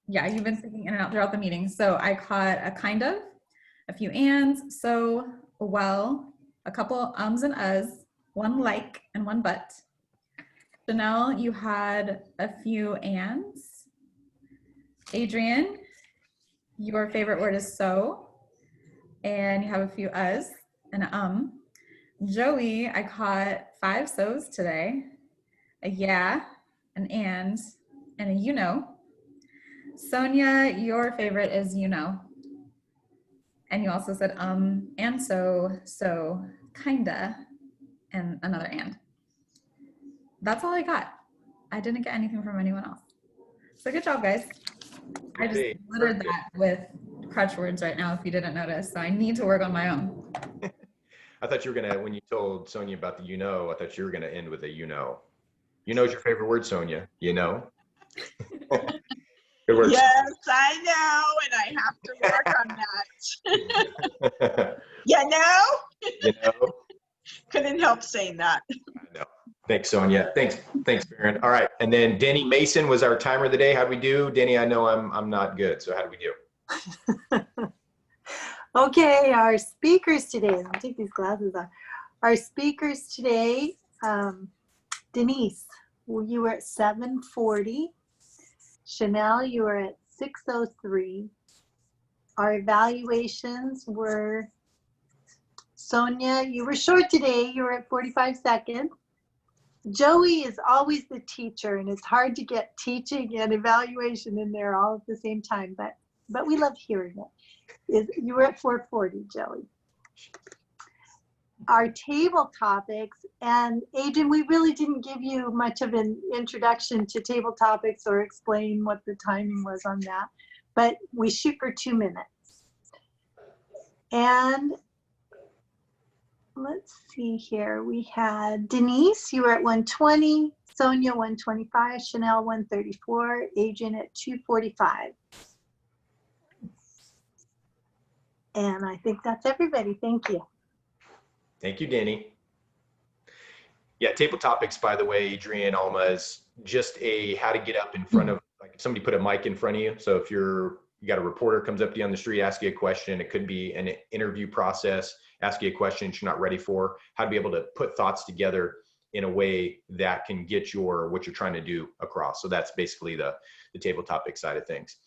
[SPEAKER 1] yeah, you've been speaking in and out throughout the meeting. So I caught a kind of, a few ands, so, well, a couple ums and uhs, one like, and one but. Chanel, you had a few ands. Adrian, your favorite word is so, and you have a few uhs and Joey, I caught 5 so's today, a yeah, an and a you know. Sonia, your favorite is you know. And you also said and so, kinda, and another and. That's all I got. I didn't get anything from anyone else. So good job, guys. I just littered that with crutch words right now, if you didn't notice. So I need to work on my own.
[SPEAKER 3] I thought you were gonna, when you told Sonia about the you know, I thought you were gonna end with a you know. You know's your favorite word, Sonia. You know. Good work.
[SPEAKER 2] Yes, I know, and I have to work on that. You know?
[SPEAKER 3] You know.
[SPEAKER 2] Couldn't help saying that.
[SPEAKER 3] I know. Thanks, Sonia. Thanks, Farron. All right, and then Denny Mason was our timer of the day. How'd we do, Denny? I know I'm not good, so how did we do?
[SPEAKER 5] Okay, our speakers today, let me take these glasses off. Our speakers today, Denise, you were at 740. Chanel, you were at 603. Our evaluations were, Sonia, you were short today. You were at 45 seconds. Joey is always the teacher, and it's hard to get teaching and evaluation in there all at the same time, but we love hearing it. You were at 440, Joey. Our table topics, and Adrian, we really didn't give you much of an introduction to table topics or explain what the timing was on that, but we shoot for 2 minutes. And let's see here, we had Denise, you were at 120, Sonia 125, Chanel 134, Adrian at 245. And I think that's everybody. Thank you.
[SPEAKER 3] Thank you, Denny. Yeah, table topics, by the way, Adrian, Alma, is just how to get up in front of, like if somebody put a mic in front of you. So if you got a reporter comes up to you on the street, ask you a question, it could be an interview process, ask you a question you're not ready for, how to be able to put thoughts together in a way that can get what you're trying to do across. So that's basically the table topic side of things.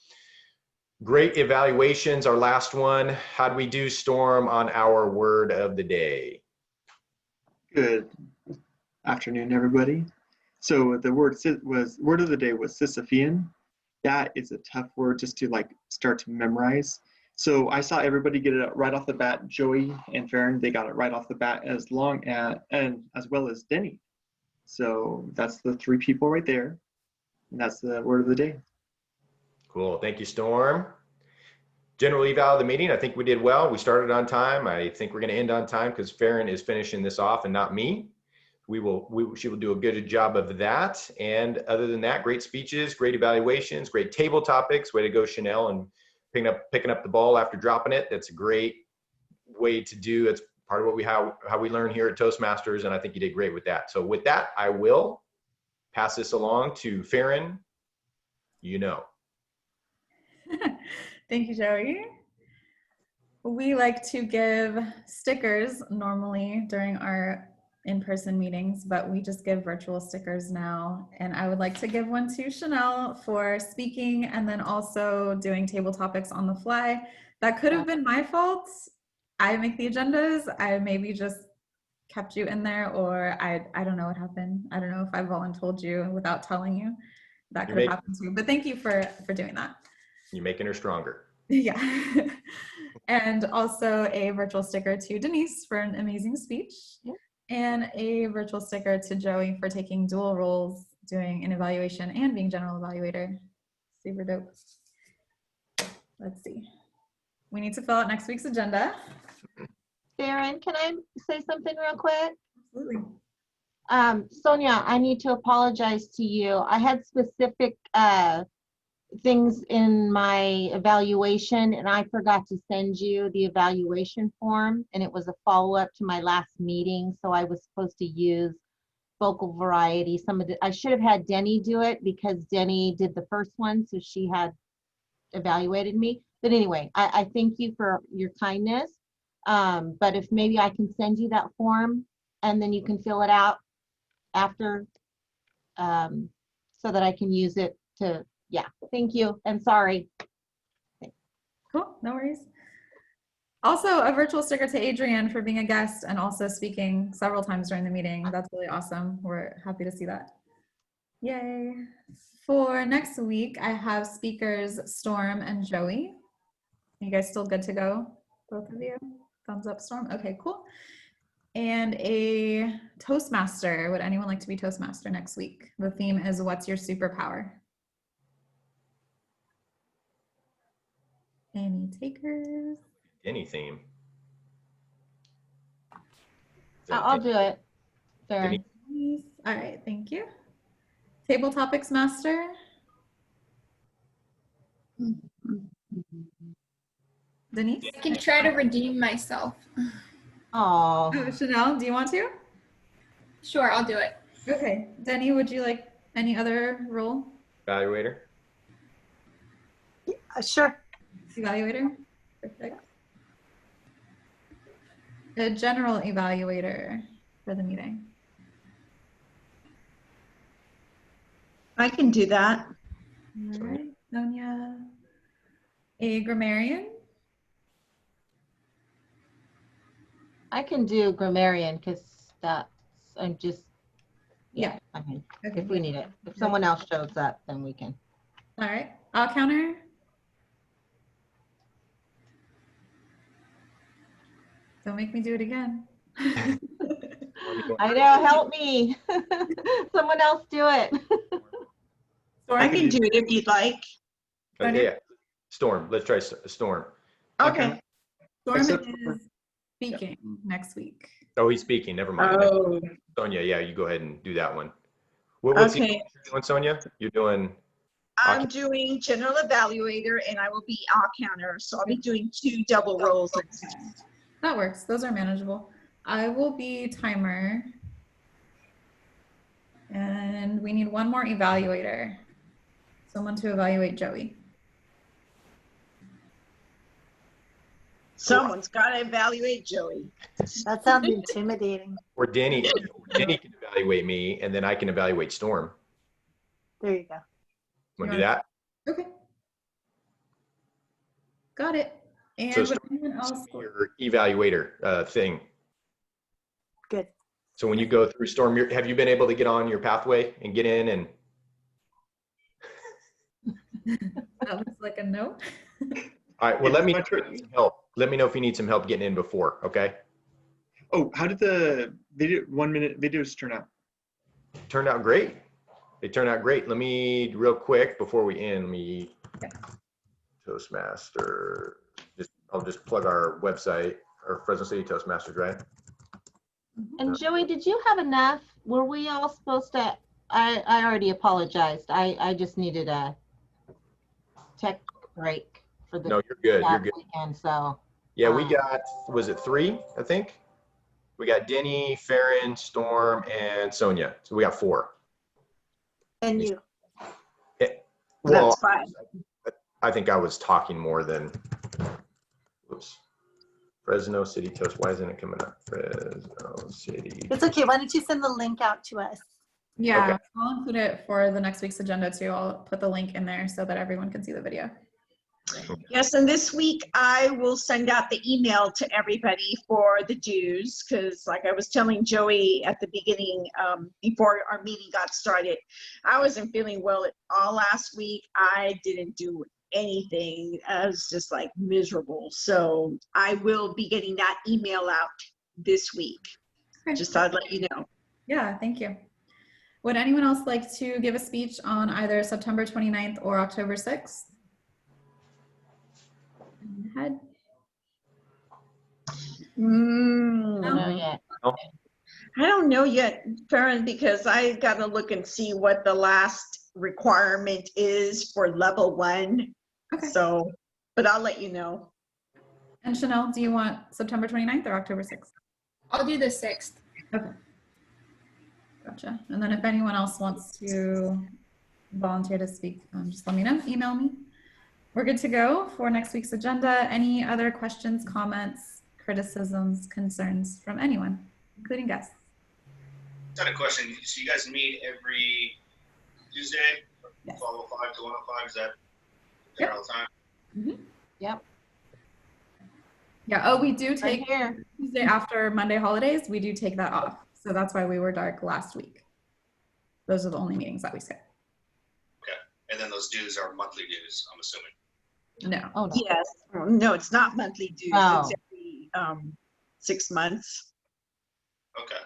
[SPEAKER 3] Great evaluations, our last one. How'd we do, Storm, on our word of the day?
[SPEAKER 6] Good afternoon, everybody. So the word word of the day was Sisyphean. That is a tough word just to like start to memorize. So I saw everybody get it right off the bat. Joey and Farron, they got it right off the bat, as well as Denny. So that's the 3 people right there. And that's the word of the day.
[SPEAKER 3] Cool. Thank you, Storm. General eval of the meeting. I think we did well. We started on time. I think we're going to end on time because Farron is finishing this off and not me. She will do a good job of that. And other than that, great speeches, great evaluations, great table topics. Way to go, Chanel, and picking up the ball after dropping it. That's a great way to do. It's part of what how we learn here at Toastmasters, and I think you did great with that. So with that, I will pass this along to Farron.
[SPEAKER 1] Thank you, Joey. We like to give stickers normally during our in-person meetings, but we just give virtual stickers now. And I would like to give one to Chanel for speaking and then also doing table topics on the fly. That could have been my fault. I make the agendas. I maybe just kept you in there, or I don't know what happened. I don't know if I voluntold you without telling you. That could have happened too. But thank you for doing that.
[SPEAKER 3] You're making her stronger.
[SPEAKER 1] Yeah. And also a virtual sticker to Denise for an amazing speech.
[SPEAKER 7] Yep.
[SPEAKER 1] And a virtual sticker to Joey for taking dual roles, doing an evaluation and being general evaluator. Super dope. Let's see. We need to fill out next week's agenda.
[SPEAKER 7] Farron, can I say something real quick?
[SPEAKER 1] Absolutely.
[SPEAKER 7] Sonia, I need to apologize to you. I had specific things in my evaluation and I forgot to send you the evaluation form, and it was a follow-up to my last meeting. So I was supposed to use vocal variety. I should have had Denny do it because Denny did the first one, so she had evaluated me. But anyway, I thank you for your kindness. But if maybe I can send you that form and then you can fill it out after, so that I can use it to, yeah, thank you, and sorry.
[SPEAKER 1] Cool, no worries. Also, a virtual sticker to Adrienne for being a guest and also speaking several times during the meeting. That's really awesome. We're happy to see that. Yay. For next week, I have speakers Storm and Joey. Are you guys still good to go? Both of you? Thumbs up, Storm. Okay, cool. And a Toastmaster. Would anyone like to be Toastmaster next week? The theme is what's your superpower? Any takers?
[SPEAKER 3] Any theme.
[SPEAKER 7] I'll do it. Fair.
[SPEAKER 1] All right, thank you. Table topics master. Denise?
[SPEAKER 8] I can try to redeem myself.
[SPEAKER 7] Oh,
[SPEAKER 1] Chanel, do you want to?
[SPEAKER 8] Sure, I'll do it.
[SPEAKER 1] Okay. Denny, would you like any other role?
[SPEAKER 3] Evaluator.
[SPEAKER 5] Sure.
[SPEAKER 1] Evaluator? Perfect. A general evaluator for the meeting.
[SPEAKER 2] I can do that.
[SPEAKER 1] All right, Sonia. A grammarian.
[SPEAKER 7] I can do grammarian because I'm just,
[SPEAKER 1] Yeah.
[SPEAKER 7] I mean,
[SPEAKER 1] Okay.
[SPEAKER 7] if we need it. If someone else shows up, then we can.
[SPEAKER 1] All right. I'll counter. Don't make me do it again.
[SPEAKER 7] I know, help me. Someone else do it.
[SPEAKER 2] I can do it if you'd like.
[SPEAKER 3] Yeah. Storm. Let's try Storm.
[SPEAKER 2] Okay.
[SPEAKER 1] Storm
[SPEAKER 6] Except
[SPEAKER 1] is speaking next week.
[SPEAKER 3] Oh, he's speaking. Never mind.
[SPEAKER 2] Oh,
[SPEAKER 3] Sonia, yeah, you go ahead and do that one. What's
[SPEAKER 2] okay.
[SPEAKER 3] you're doing, Sonia? You're doing.
[SPEAKER 2] I'm doing general evaluator and I will be all counter. So I'll be doing 2 double roles.
[SPEAKER 1] That works. Those are manageable. I will be timer. And we need one more evaluator. Someone to evaluate Joey.
[SPEAKER 2] Someone's got to evaluate Joey.
[SPEAKER 5] That sounds intimidating.
[SPEAKER 3] Or Denny. Denny can evaluate me, and then I can evaluate Storm.
[SPEAKER 5] There you go.
[SPEAKER 3] Want to do that?
[SPEAKER 1] Okay. Got it. And
[SPEAKER 3] So
[SPEAKER 1] would anyone else?
[SPEAKER 3] your evaluator thing.
[SPEAKER 5] Good.
[SPEAKER 3] So when you go through storm, have you been able to get on your pathway and get in and?
[SPEAKER 1] That looks like a no.
[SPEAKER 3] All right, well, let me know if you need some help. Let me know if you need some help getting in before, okay?
[SPEAKER 6] Oh, how did the video 1 minute videos turn out?
[SPEAKER 3] Turned out great. They turned out great. Let me, real quick, before we end, Toastmaster, I'll just plug our website, or Fresno City Toastmasters, right?
[SPEAKER 7] And Joey, did you have enough? Were we all supposed to, I already apologized. I just needed a tech break for the
[SPEAKER 3] No, you're good, you're
[SPEAKER 7] last
[SPEAKER 3] good.
[SPEAKER 7] weekend, so.
[SPEAKER 3] Yeah, we got, was it 3, I think? We got Denny, Farron, Storm, and Sonia. So we got 4.
[SPEAKER 5] And you.
[SPEAKER 3] Well,
[SPEAKER 2] That's fine.
[SPEAKER 3] I think I was talking more than, whoops. Fresno City Toast, why isn't it coming up? Fresno City.
[SPEAKER 5] It's okay. Why don't you send the link out to us?
[SPEAKER 1] Yeah,
[SPEAKER 3] Okay.
[SPEAKER 1] I'll include it for the next week's agenda too. I'll put the link in there so that everyone can see the video.
[SPEAKER 2] Yes, and this week I will send out the email to everybody for the dues, because like I was telling Joey at the beginning, before our meeting got started, I wasn't feeling well at all last week. I didn't do anything. I was just like miserable. So I will be getting that email out this week.
[SPEAKER 1] Okay.
[SPEAKER 2] Just thought I'd let you know.
[SPEAKER 1] Yeah, thank you. Would anyone else like to give a speech on either September 29th or October 6th? Head.
[SPEAKER 7] No, yet.
[SPEAKER 2] I don't know yet, Farron, because I got to look and see what the last requirement is for level 1.
[SPEAKER 1] Okay.
[SPEAKER 2] So, but I'll let you know.
[SPEAKER 1] And Chanel, do you want September 29th or October 6th?
[SPEAKER 8] I'll do the 6th.
[SPEAKER 1] Okay. Gotcha. And then if anyone else wants to volunteer to speak, just let me know, email me. We're good to go for next week's agenda. Any other questions, comments, criticisms, concerns from anyone, including guests?
[SPEAKER 4] I had a question. So you guys meet every Tuesday,
[SPEAKER 1] Yes.
[SPEAKER 4] 12:05 to 1:05. Is that
[SPEAKER 1] Yep.
[SPEAKER 4] all the time?
[SPEAKER 1] Mm-hmm.
[SPEAKER 7] Yep.
[SPEAKER 1] Yeah. Oh, we do
[SPEAKER 7] Right
[SPEAKER 1] take
[SPEAKER 7] here.
[SPEAKER 1] Tuesday after Monday holidays. We do take that off. So that's why we were dark last week. Those are the only meetings that we skip.
[SPEAKER 4] Okay. And then those dues are monthly dues, I'm assuming.
[SPEAKER 1] No.
[SPEAKER 7] Oh, no.
[SPEAKER 2] Yes. No, it's not monthly dues.
[SPEAKER 7] Oh.
[SPEAKER 2] It's every 6 months.
[SPEAKER 4] Okay.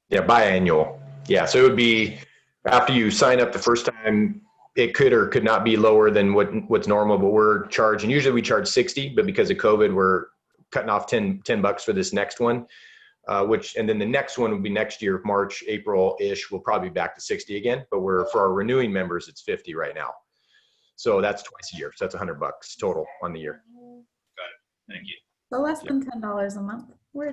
[SPEAKER 3] Yeah, biannual. Yeah, so it would be after you sign up the first time, it could or could not be lower than what's normal, but we're charging, usually we charge 60, but because of COVID, we're cutting off 10 bucks for this next one, and then the next one will be next year, March, April-ish, we'll probably be back to 60 again, but for our renewing members, it's 50 right now. So that's twice a year. So that's $100 total on the year.
[SPEAKER 4] Got it. Thank you.
[SPEAKER 1] So less than $10 a month. We're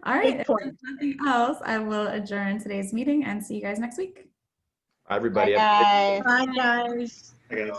[SPEAKER 1] all right. If there's nothing else, I will adjourn today's meeting and see you guys next week.
[SPEAKER 3] Everybody.
[SPEAKER 7] Bye, guys.
[SPEAKER 2] Bye, guys.
[SPEAKER 6] Hi, guys.